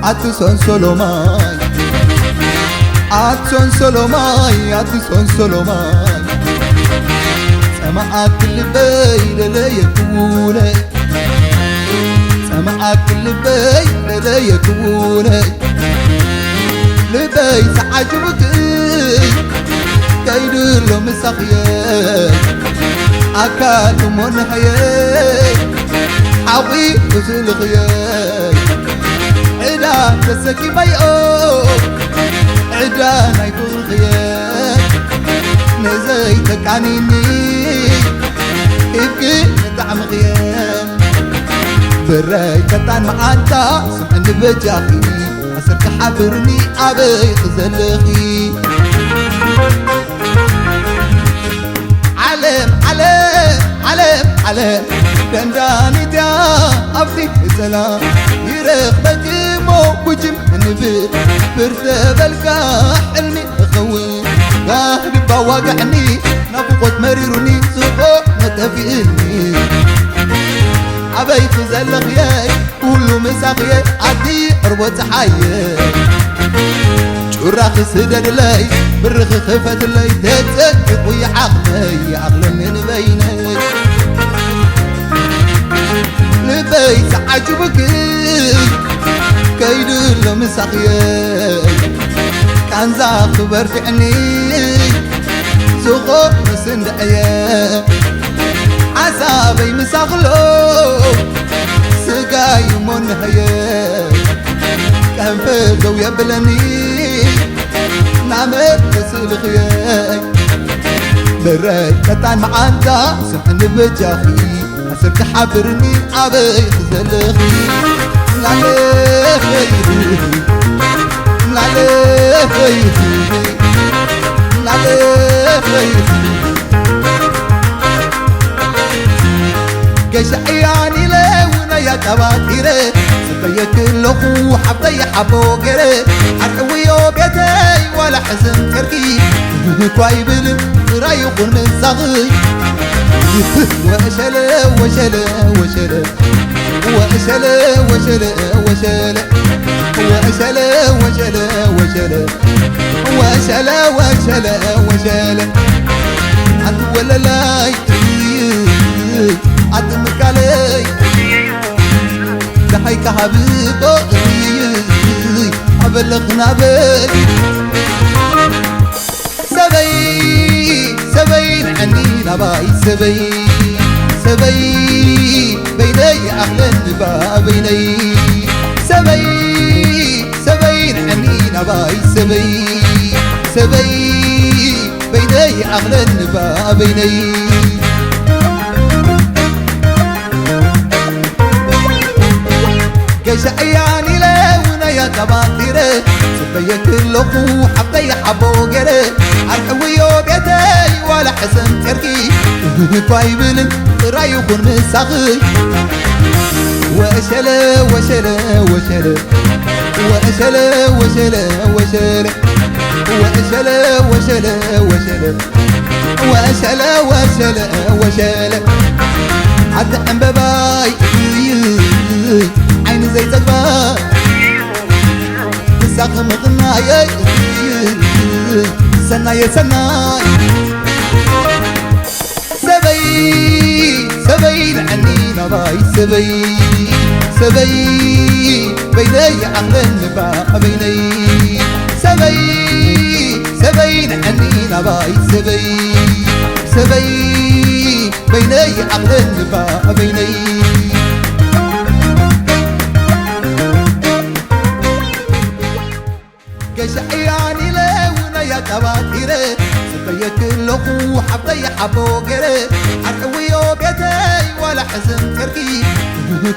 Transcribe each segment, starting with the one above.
أتسون سولوماي أتسون سولوماي أتسون سولوماي سمعك اللبي لا يكوني سمعك اللبي لا يكوني لبي سعجبك كيد له مسخيه أكاد منحيه حوي وزل خياي عدا تسكي بيئو عدا نايكو خياي نزيتك عنيني ابكي نتعم خياي براي كتان معانتا سمعن بجاخي أسرك حبرني أبي تزلخي علم علم علم علم دنداني تا أبدي السلام يرخ بجيمو بجم نبير برتبلكا حلمي أخوي قاهدي بواقعني نبقوت مريروني سوقو نتفئني أبي تزلخ ياي كله مساقيا عدي أربط حياي شراخ سدد لي برخ خفت لي تتسكت ويا عقلي عقل من بيني لبي سعجبك كيد لمساقيا كان زاخ برفعني سوقو مسندقيا عصابي مساقلو سقاي منهيا كان فزو يبلني نعمل تسل خياي براي كتان معانتا سمحن بجاخي أسرك حبرني عبي تزلخي نعلي خيري نعلي خيري نعلي خيري قشعياني لونا يا كباتيري سبيك اللخو حبطي حبوكري عرقويو بيتي ولا حزن تركي كوايبل رايقون من صغي وشلا وشلا وشلا وشلا وشلا وشلا وشلا وشلا وشلا وشلا وشلا وشلا عد ولا لاي عدمك علي دحيك حبيبي أبلغنا بي سبين عنينا باي سبي بيني أهل النبا بيني سبين عنينا باي سبي بيني أهل النبا بيني قشعياني لونا يا كباتيري سبيك اللخو حبطي حبوكري عرقويو بيتي ولا حسن تركي كوايبلن رايقون مساقي وشلا وشلا وشلا وشلا وشلا وشلا وشلا وشلا وشلا وشلا وشلا وشلا حتى أنباباي عين زي تكبر ساق مغناي سناي سناي سبين عنينا باي سبي بيني عقل النبا بيني سبين عنينا باي سبي بيني عقل النبا بيني قشعياني لونا يا كباتيري سبيك اللخو حبطي حبوكري عرقويو بيتي ولا حزن تركي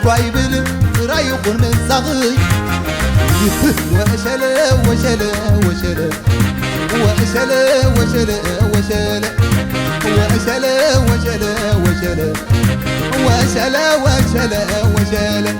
كوايبل رايقون من صغي وشلا وشلا وشلا وشلا وشلا وشلا وشلا وشلا وشلا وشلا وشلا وشلا